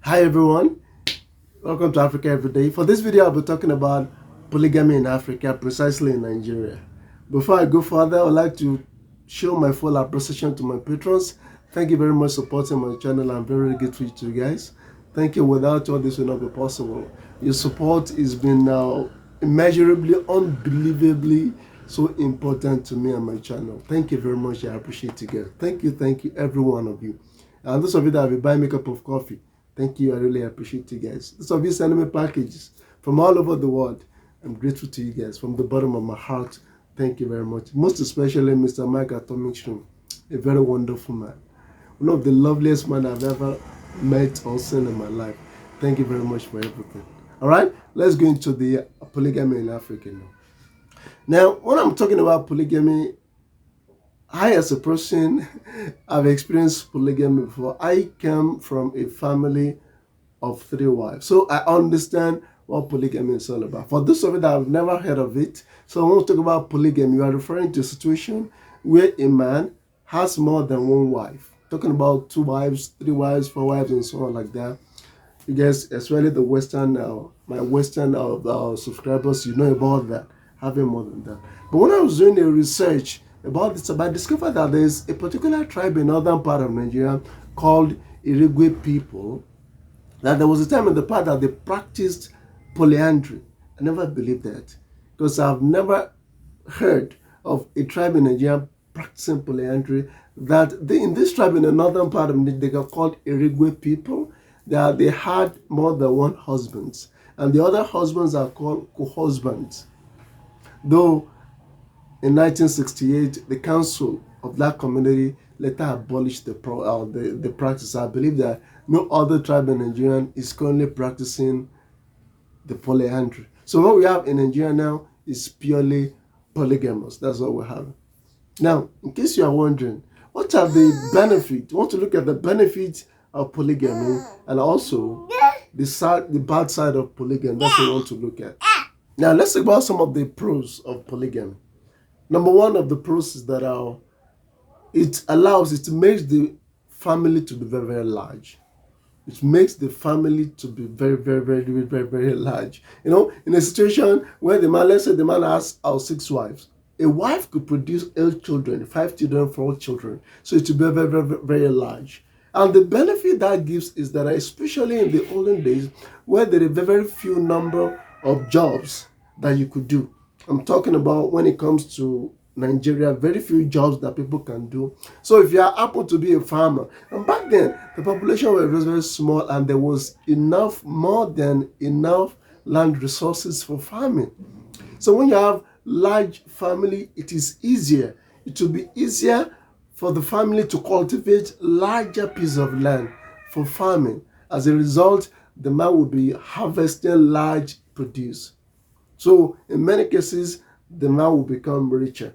Hi everyone, welcome to Africa Every Day. For this video, I'll be talking about polygamy in Africa, precisely in Nigeria. Before I go further, I'd like to show my full appreciation to my patrons. Thank you very much for supporting my channel. I'm very grateful to you guys. Thank you. Without you, all this would not be possible. Your support has been immeasurably, unbelievably so important to me and my channel. Thank you very much. I appreciate you guys. Thank you, every one of you. And those of you that have been buying me a cup of coffee, thank you. I really appreciate you guys. Those of you sending me packages from all over the world, I'm grateful to you guys from the bottom of my heart. Thank you very much. Most especially Mr. Mike Atomic Shroom, a very wonderful man. One of the loveliest men I've ever met or seen in my life. Thank you very much for everything. All right, let's go into the polygamy in Africa now. Now, when I'm talking about polygamy, I, as a person, have experienced polygamy before. I come from a family of 3 wives, so I understand what polygamy is all about. For those of you that have never heard of it, so when we talk about polygamy, you are referring to a situation where a man has more than 1 wife. Talking about 2 wives, 3 wives, 4 wives, and so on like that. You guys, especially the Western, my Western subscribers, you know about that, having more than that. But when I was doing the research about this, I discovered that there's a particular tribe in northern part of Nigeria called Irigwe people, that there was a time in the past that they practiced polyandry. I never believed that, because I've never heard of a tribe in Nigeria practicing polyandry. That in this tribe in the northern part of Nigeria, they are called Irigwe people, that they had more than 1 husband, and the other husbands are called co-husbands. Though in 1968, the council of that community later abolished the practice. I believe that no other tribe in Nigeria is currently practicing the polyandry. So what we have in Nigeria now is purely polygamous. That's what we have. Now, in case you are wondering, what are the benefits? We want to look at the benefits of polygamy and also the bad side of polygamy. That's what we want to look at. Now, let's talk about some of the pros of polygamy. Number 1 of the pros is that it makes the family to be very, very large. It makes the family to be very, very, very, very, very, very large. You know, in a situation where let's say the man has 6 wives, a wife could produce 8 children, 5 children, 4 children. So it will be very, very, very, very large. And the benefit that gives is that especially in the olden days, where there are very few number of jobs that you could do. I'm talking about when it comes to Nigeria, very few jobs that people can do. So if you happen to be a farmer, and back then the population was very, very small, and there was more than enough land resources for farming. So when you have large family, it is easier. It will be easier for the family to cultivate larger piece of land for farming. As a result, the man will be harvesting large produce. So in many cases, the man will become richer.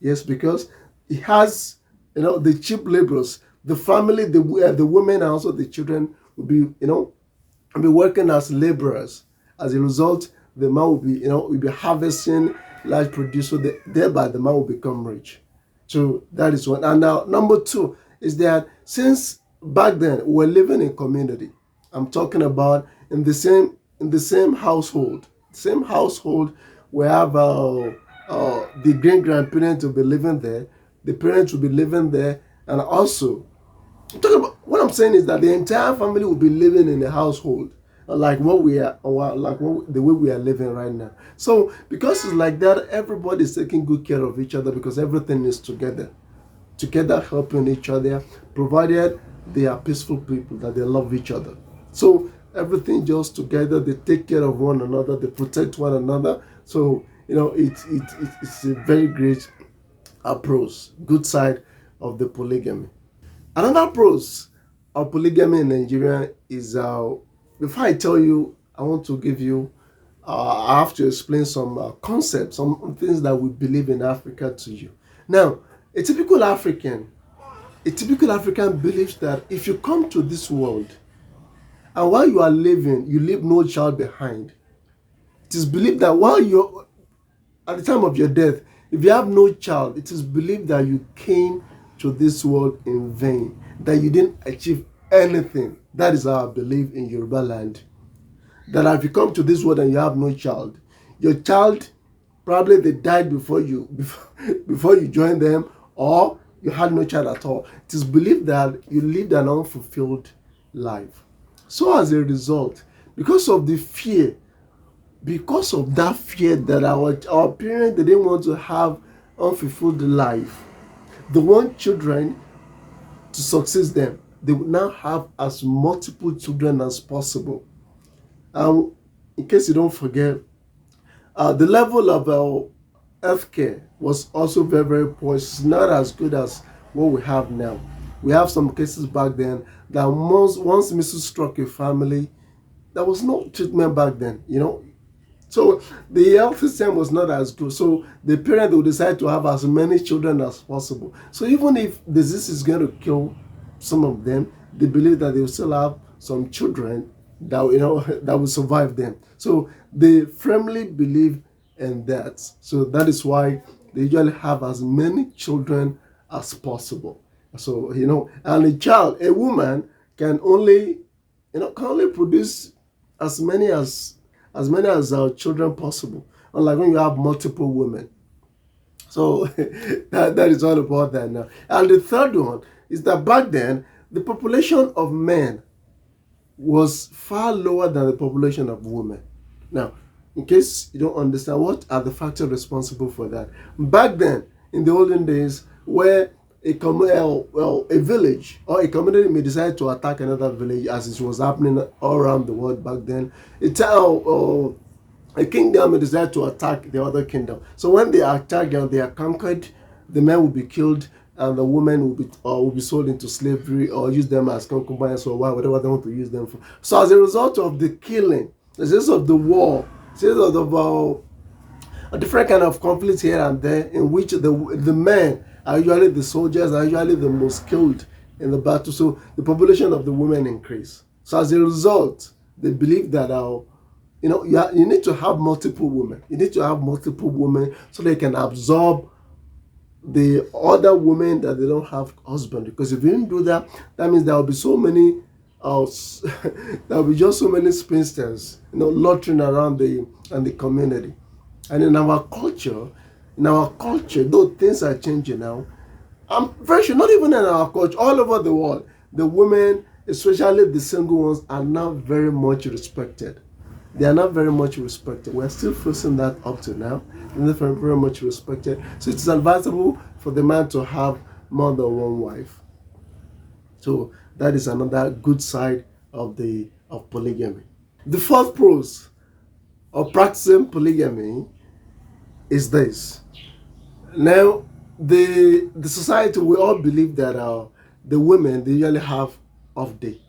Yes, because he has, the cheap laborers, the family, the women, and also the children will be, will be working as laborers. As a result, the man will be harvesting large produce. So thereby, the man will become rich. So that is one. And now, number 2 is that since back then we were living in community. I'm talking about in the same household. Same household, we have the great-grandparents will be living there, the parents will be living there, and also, what I'm saying is that the entire family will be living in a household, like the way we are living right now. So because it's like that, everybody is taking good care of each other because everything is together helping each other, provided they are peaceful people, that they love each other. So everything just together, they take care of one another, they protect one another. So it's a very great approach, good side of the polygamy. Another pros of polygamy in Nigeria is before I tell you, I want to give you I have to explain some concepts, some things that we believe in Africa to you. Now, a typical African believes that if you come to this world and while you are living, you leave no child behind. It is believed that while you're at the time of your death, if you have no child, it is believed that you came to this world in vain, that you didn't achieve anything. That is our belief in Yoruba land. That if you come to this world and you have no child, your child probably they died before you before you joined them, or you had no child at all. It is believed that you lived an unfulfilled life. So as a result, because of the fear, because of that fear that our parents they didn't want to have unfulfilled life, they want children to succeed them. They would now have as multiple children as possible. In case you don't forget, the level of healthcare was also very, very poor. It's not as good as what we have now. We have some cases back then that once measles struck a family, there was no treatment back then, So the health system was not as good. So the parent will decide to have as many children as possible. So even if disease is going to kill some of them, they believe that they will still have some children that that will survive them. So they firmly believe in that. So that is why they usually have as many children as possible. So and a woman can only produce as many as children possible. Unlike when you have multiple women. So that is all about that now. And the third one is that back then the population of men was far lower than the population of women. Now, in case you don't understand, what are the factors responsible for that? Back then, in the olden days, where a village or a community may decide to attack another village, as it was happening all around the world back then, a kingdom may decide to attack the other kingdom. So when they attack and they are conquered, the men will be killed and the women will be sold into slavery or use them as concubines or whatever they want to use them for. So as a result of the killing, as a result of the war, as a result of a different kind of conflicts here and there, in which the men are usually the soldiers, are usually the most killed in the battle. So the population of the women increase. So as a result, they believe that you need to have multiple women. You need to have multiple women so they can absorb the other women that they don't have husband. Because if you didn't do that, that means there will be so many there will be just so many spinsters, loitering around the community. And in our culture, though things are changing now, I'm very sure not even in our culture, all over the world, the women, especially the single ones, are now very much respected. They are not very much respected. We're still facing that up to now. They're not very much respected. So it's advisable for the man to have more than one wife. So that is another good side of polygamy. The fourth pros of practicing polygamy is this. Now, the society, we all believe that the women, they usually have off day.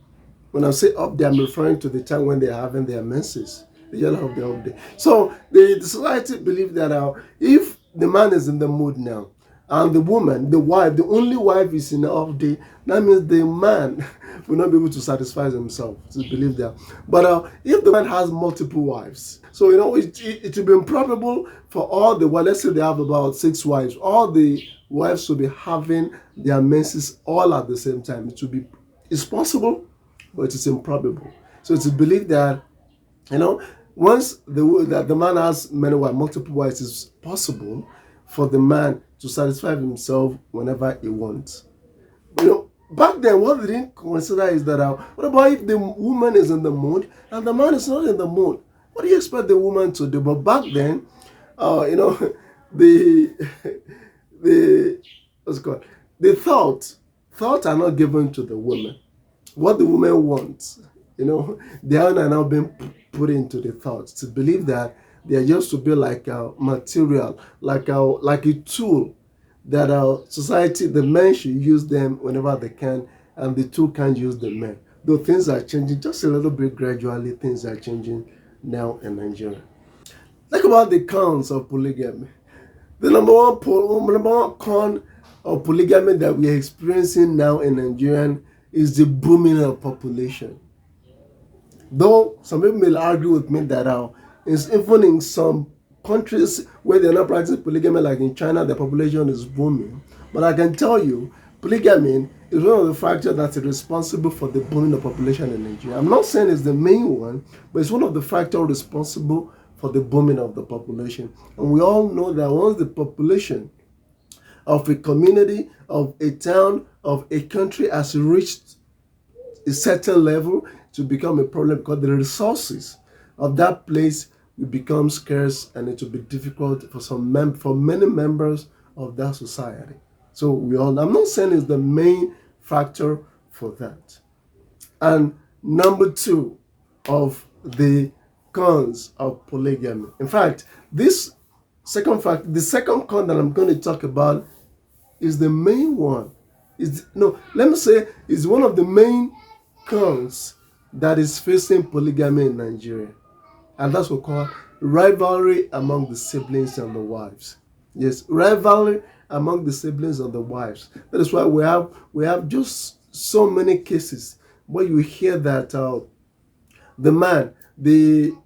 When I say off day, I'm referring to the time when they're having their menses. They usually have their off day. So the society believes that if the man is in the mood now, and the woman, the wife, the only wife is in the off day, that means the man will not be able to satisfy himself. To believe that. But if the man has multiple wives, so it will be improbable for all the wives. Let's say they have about 6 wives. All the wives will be having their menses all at the same time. It's possible, but it is improbable. So it's believed that once the man has multiple wives, it's possible for the man to satisfy himself whenever he wants. Back then, what they didn't consider is that what about if the woman is in the mood and the man is not in the mood? What do you expect the woman to do? But back then, the what's it called? The thoughts are not given to the woman. What the woman wants, they are now being put into the thoughts to believe that they are just to be like a material, like a tool that our society, the men should use them whenever they can, and the tool can't use the men. Though things are changing just a little bit gradually, things are changing now in Nigeria. Talk about the cons of polygamy. The number one con of polygamy that we are experiencing now in Nigeria is the booming of population. Though some people may argue with me that even in some countries where they're not practicing polygamy, like in China, the population is booming. But I can tell you, polygamy is one of the factors that is responsible for the booming of population in Nigeria. I'm not saying it's the main one, but it's one of the factors responsible for the booming of the population. And we all know that once the population of a community, of a town, of a country has reached a certain level, to become a problem because the resources of that place will become scarce, and it will be difficult for many members of that society. So I'm not saying it's the main factor for that. And number two of the cons of polygamy. In fact, the second con that I'm going to talk about is the main one. Let me say is one of the main cons that is facing polygamy in Nigeria. And that's what we call rivalry among the siblings and the wives. Yes, rivalry among the siblings and the wives. That is why we have just so many cases where you hear that the man,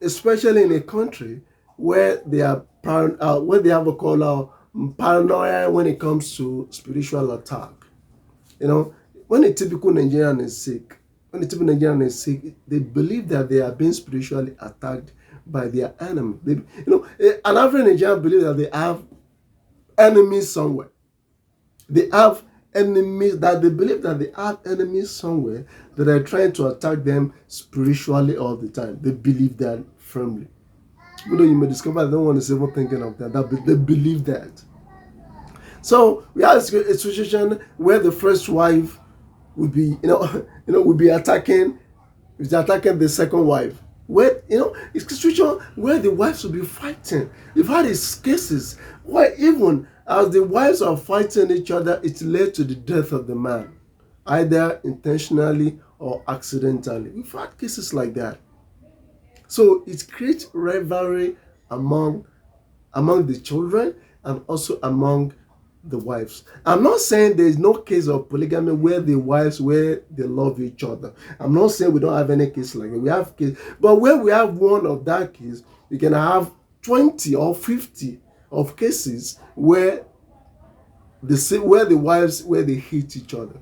especially in a country where they are where they have a call paranoia when it comes to spiritual attack. When a typical Nigerian is sick, they believe that they are being spiritually attacked by their enemy. An average Nigerian believes that they have enemies somewhere. They have enemies that they believe that they have enemies somewhere that are trying to attack them spiritually all the time. They believe that firmly. Even though you may discover they don't want to say even thinking of that, but they believe that. So we have a situation where the first wife would be, would be attacking the second wife. Where, it's a situation where the wives will be fighting. We've had these cases where even as the wives are fighting each other, it led to the death of the man, either intentionally or accidentally. We've had cases like that. So it creates rivalry among the children and also among the wives. I'm not saying there is no case of polygamy where the wives where they love each other. I'm not saying we don't have any case like that. We have case, but where we have one of that case, we can have 20 or 50 of cases where the wives where they hate each other,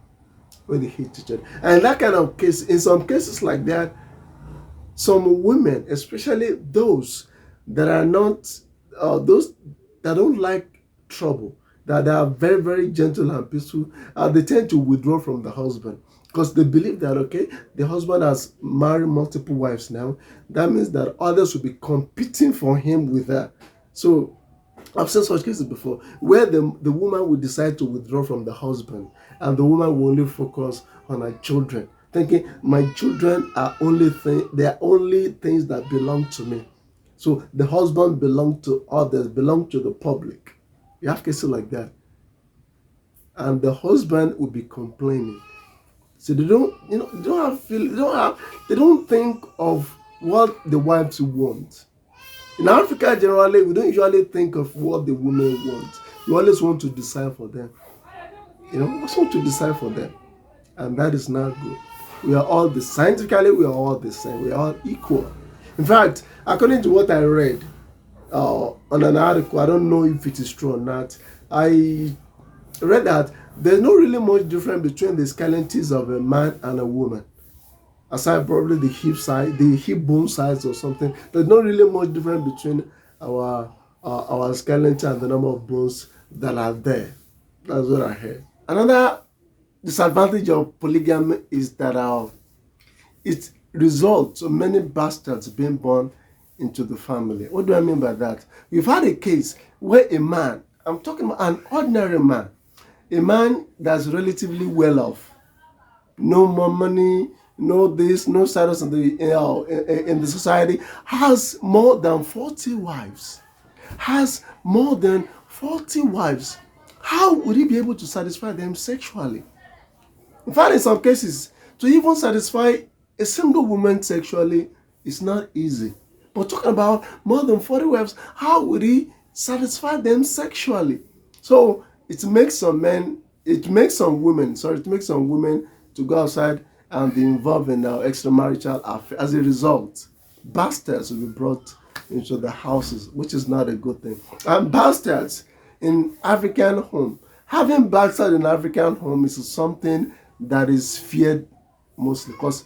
and that kind of case. In some cases like that, some women, especially those that are not those that don't like trouble, that are very, very gentle and peaceful, they tend to withdraw from the husband because they believe that, okay, the husband has married multiple wives now. That means that others will be competing for him with her. So I've seen such cases before where the woman will decide to withdraw from the husband, and the woman will only focus on her children, thinking my children are only things that belong to me. So the husband belongs to others, belongs to the public. You have cases like that. And the husband will be complaining. So they don't think of what the wives want. In Africa, generally, we don't usually think of what the women want. We always want to decide for them. We just want to decide for them. And that is not good. We are all scientifically, we are all the same. We are all equal. In fact, according to what I read, on an article, I don't know if it is true or not, I read that there's not really much difference between the skeletons of a man and a woman, aside probably the hip bone size or something. There's not really much difference between our skeleton and the number of bones that are there. That's what I heard. Another disadvantage of polygamy is that it results in many bastards being born into the family. What do I mean by that? We've had a case where a man, I'm talking about an ordinary man, a man that's relatively well off, no more money, no this, no status in the society, has more than 40 wives. How would he be able to satisfy them sexually? In fact, in some cases, to even satisfy a single woman sexually is not easy. But talking about more than 40 wives, how would he satisfy them sexually? So it makes some women to go outside and be involved in extramarital affairs. As a result, bastards will be brought into the houses, which is not a good thing. And bastards in African home Having bastard in African home is something that is feared mostly, because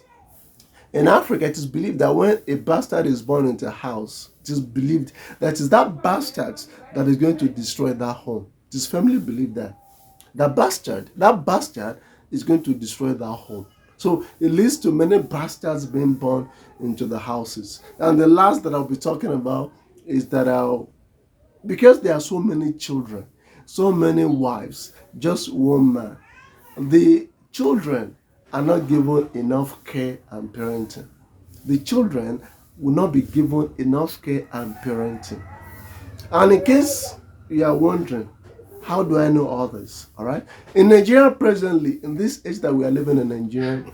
in Africa, it is believed that when a bastard is born into a house, it is believed that it is that bastard that is going to destroy that home. It is firmly believed that that bastard is going to destroy that home. So it leads to many bastards being born into the houses. And the last that I'll be talking about is that because there are so many children, so many wives, just one man, the children are not given enough care and parenting. The children will not be given enough care and parenting. And in case you are wondering, how do I know all this? All right. In Nigeria presently, in this age that we are living in Nigeria,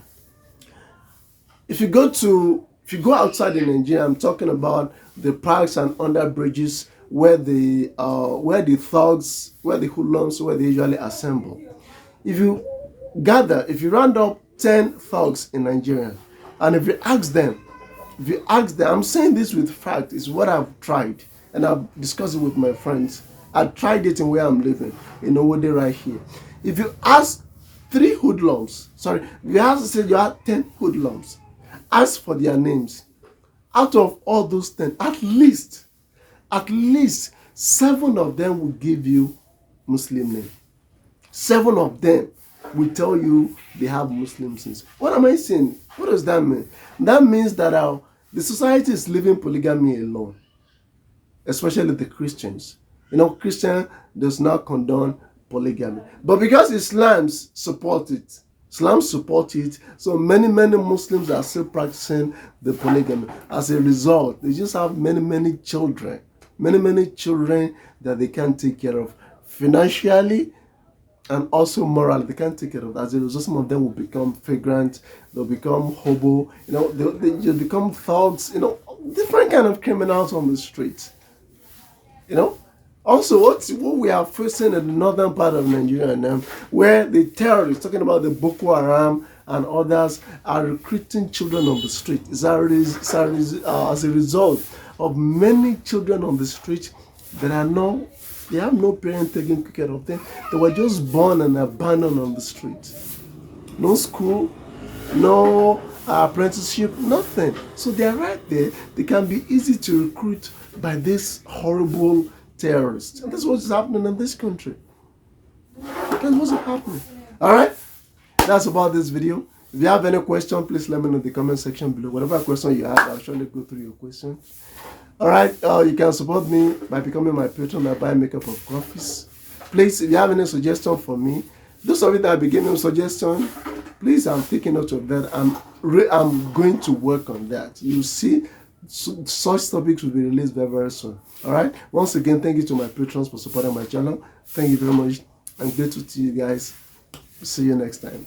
if you go outside in Nigeria, I'm talking about the parks and under bridges where the thugs, where the hoodlums, where they usually assemble. If you round up 10 thugs in Nigeria, and if you ask them, I'm saying this with fact, is what I've tried, and I've discussed it with my friends. I tried it in where I'm living, in Owode right here. If you ask 3 hoodlums, if you have to say you have 10 hoodlums, ask for their names. Out of all those 10, at least 7 of them will give you Muslim name. 7 of them will tell you they have Muslim sins. What am I saying? What does that mean? That means that the society is living polygamy alone, especially the Christians. Christian does not condone polygamy. But because Islam support it, so many Muslims are still practicing the polygamy. As a result, they just have many children, many children that they can't take care of financially and also morally. They can't take care of. As a result, some of them will become vagrant, they'll become hobo, they just become thugs, different kind of criminals on the streets. Also, what we are facing in the northern part of Nigeria now, where the terrorists, talking about the Boko Haram and others, are recruiting children on the street, is as a result of many children on the street that they have no parent taking care of them. They were just born and abandoned on the street. No school, no apprenticeship, nothing. So they are right there. They can be easy to recruit by this horrible terrorists. And this is what's happening in this country. That's what's happening. Alright? That's about this video. If you have any question, please let me know in the comment section below. Whatever question you have, I'll surely go through your question. Alright, you can support me by becoming my patron and buy makeup of coffees. Please, if you have any suggestion for me, those of you that are giving suggestion, please, I'm taking note of that. I'm going to work on that. You see, such topics will be released very soon. All right, once again, thank you to my patrons for supporting my channel. Thank you very much. I'm grateful to you guys. See you next time.